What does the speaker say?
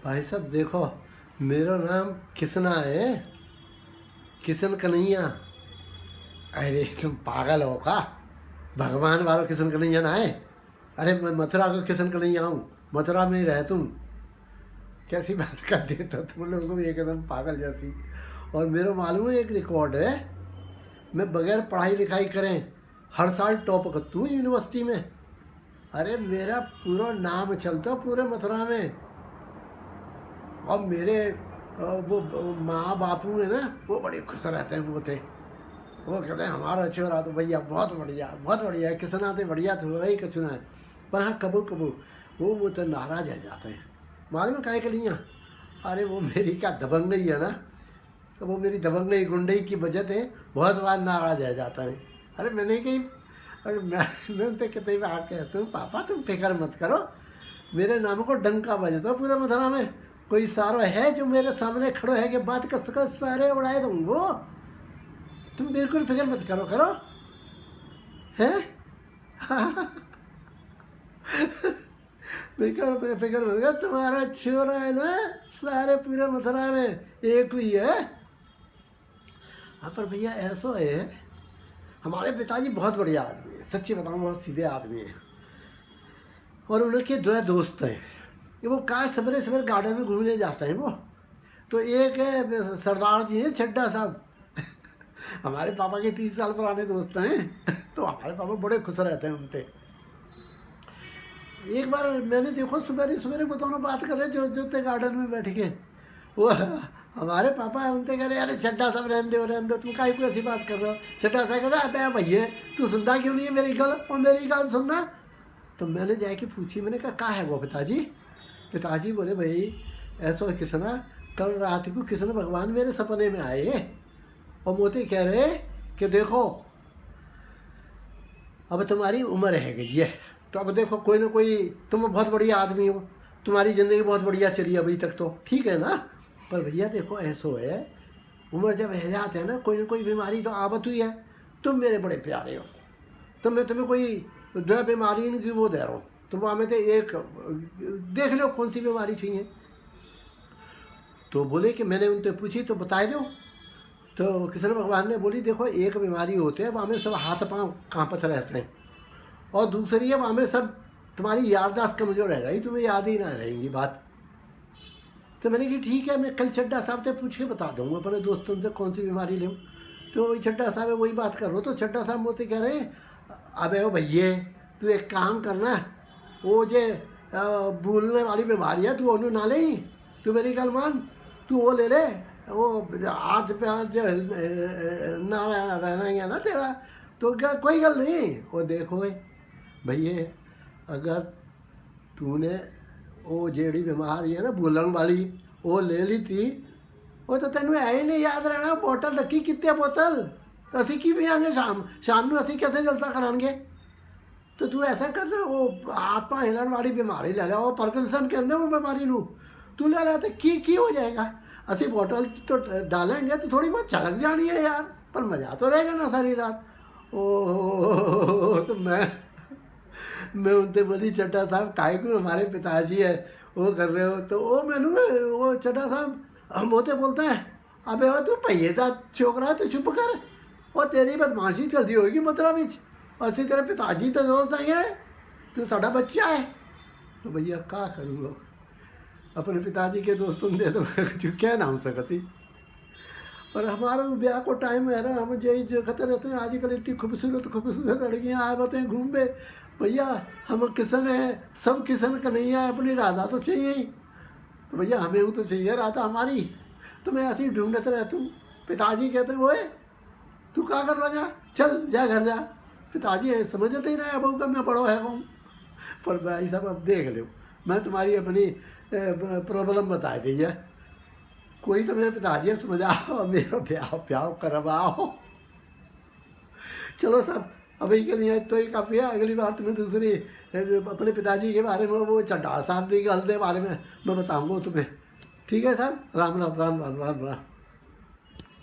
भाई साहब देखो, मेरा नाम किसना है, किशन कन्हैया। अरे तुम पागल हो का? भगवान वालों किशन कन्हैया ना है। अरे मैं मथुरा को किशन कन्हैया हूँ, मथुरा में ही रह तुम। कैसी बात कर देते हो तुम लोगों को भी एकदम पागल जैसी। और मेरा मालूम है एक रिकॉर्ड है, मैं बगैर पढ़ाई लिखाई करें हर साल टॉप करता हूँ यूनिवर्सिटी में। अरे मेरा पूरा नाम चलता पूरे मथुरा में। और मेरे वो माँ बापू है ना, वो बड़े खुश रहते हैं। वो कहते हैं हमारा छोरा तो भैया बहुत बढ़िया है, किसना तो बढ़िया थोड़ा ही कछुना है। पर हाँ कबू कबू वो मुझसे नाराज है जाते हैं। मालूम है काहे के लिए? अरे वो मेरी क्या दबंग नहीं है ना, तो वो मेरी दबंग नहीं गुंडई की वजह से बहुत बार नाराज है जाता है। अरे मैंने कही, अरे मैं उनसे कितनी बार कहता हूँ पापा तुम फिक्र मत करो, मेरे नाम को डंका बजता पूरे मथुरा में। कोई सारो है जो मेरे सामने खड़ो है कि बात कर सारे उड़ाए दूंगो। तुम बिल्कुल फिक्र मत करो हैं। फिक्र मत करो, तुम्हारा छोरा है ना सारे पूरे मथुरा में एक ही है। हाँ पर भैया ऐसा है, हमारे पिताजी बहुत बढ़िया आदमी है, सच्ची बताऊँ बहुत सीधे आदमी है। और उनके दो दोस्त हैं, वो कहा सवेरे सवेरे गार्डन में घूमने जाते हैं वो। तो एक है सरदार जी हैं छड्डा साहब, हमारे पापा के 30 साल पुराने दोस्त हैं। तो हमारे पापा बड़े खुश रहते हैं उनसे। एक बार मैंने देखो सुबह वो दोनों बात कर रहे जो थे गार्डन में बैठ के। वो हमारे पापा उनसे कह रहे अरे छड्डा साहब रहने दो तुम काहे को ऐसी बात कर रहे हो। छड्डा साहब कहता अबे भैया तू सुनता क्यों नहीं है मेरी गल, और मेरी गल सुनना। तो मैंने जाके पूछी, मैंने कहा है वो पिताजी? पिताजी बोले भाई ऐसा किसना, कल रात को किसन भगवान मेरे सपने में आए और मोती कह रहे कि देखो अब तुम्हारी उम्र है गई है, तो अब देखो कोई ना कोई, तुम बहुत बढ़िया आदमी हो, तुम्हारी ज़िंदगी बहुत बढ़िया चली अभी तक तो ठीक है ना। पर भैया देखो ऐसो है, उम्र जब है जाते हैं ना कोई बीमारी तो आवत हुई है। तुम मेरे बड़े प्यारे हो, तो मैं तुम्हें कोई दो बीमारी इनकी वो दे रहा हूँ, तो वहाँ में तो एक देख लो कौन सी बीमारी चाहिए। तो बोले कि मैंने उनसे पूछी तो बता दो। तो कृष्ण भगवान ने बोली देखो एक बीमारी होती है वहाँ में सब हाथ पाँव कांपत रहते हैं, और दूसरी है वहाँ में सब तुम्हारी याददाश्त कमजोर रह गई, तुम्हें याद ही ना रहेंगी बात। तो मैंने कहा ठीक है मैं कल छड्डा साहब से पूछ के बता दूँगा अपने दोस्तों से कौन सी बीमारी लूँ। तो वही छड्डा साहब है वही बात कर रहा, तो छड्डा साहब मुझसे कह रहे अबे ओ भैया तू एक काम करना, वो जे भूलने वाली बीमारी है तू उन्होंने ना ले, तू मेरी गल मान, तू वो ले ले, वो हाथ पे हाथ जो ना रहना ही है ना तेरा। तो क्या कोई गल नहीं, वो देखो भैया अगर तूने वो जेड़ी बीमारी है ना भूलन वाली वो ले ली थी, वो तो तेन है ही नहीं याद रहना। बोतल रखी कितने बोतल, असी की भी आएंगे शाम में असी कैसे जलसा कराएंगे। तो तू ऐसा कर ना वो हाथ पाँव हिलन वाली बीमारी ले ला, वो पार्किंसन के अंदर वो बीमारी लू तू ले ला तो की हो जाएगा। असी बोतल तो डालेंगे तो थोड़ी बहुत झलक जानी है यार, पर मज़ा तो रहेगा ना सारी रात। ओ तो मैं उनसे बोली चड्डा साहब काहे को हमारे पिताजी है वो कर रहे हो। तो वो मैनू वो चड्डा साहब हम होते बोलते हैं अबे वो तू पहिएदार छोकरा तू चुप कर, वो तेरी बदमाशी चलती होगी मतलब बिच, असि तेरे पिताजी तो दोस्त नहीं है, तू साडा बच्चा है। तो भैया क्या करूँगा, अपने पिताजी के दोस्तों ने तो कुछ क्या ना हो सकती। पर हमारा ब्याह को टाइम है ना, हम यही जो कहते रहते हैं आजकल इतनी खूबसूरत लड़कियाँ आए बताएं घूम पे। भैया हम किसन है, सब किसन का नहीं है, अपनी राधा तो चाहिए ही। तो भैया हमें वो तो चाहिए राधा हमारी। तो मैं ऐसे ही ढूंढते रहता हूँ। पिताजी कहते हैं वो तू क्या कर रहा जा, चल जा घर जा। पिताजी है समझते ही नहीं अब का मैं बड़ो है हूँ। पर भाई साहब अब देख लो, मैं तुम्हारी अपनी प्रॉब्लम बता दी है, कोई तो मेरे पिताजी समझाओ मेरा ब्याह करवाओ। चलो साहब अभी के लिए तो ही काफ़ी है, अगली बार तुम्हें दूसरी अपने पिताजी के बारे में वो चड्ढा साहब की गल के बारे में मैं बताऊँगा तुम्हें। ठीक है सर, राम राम राम राम राम राम।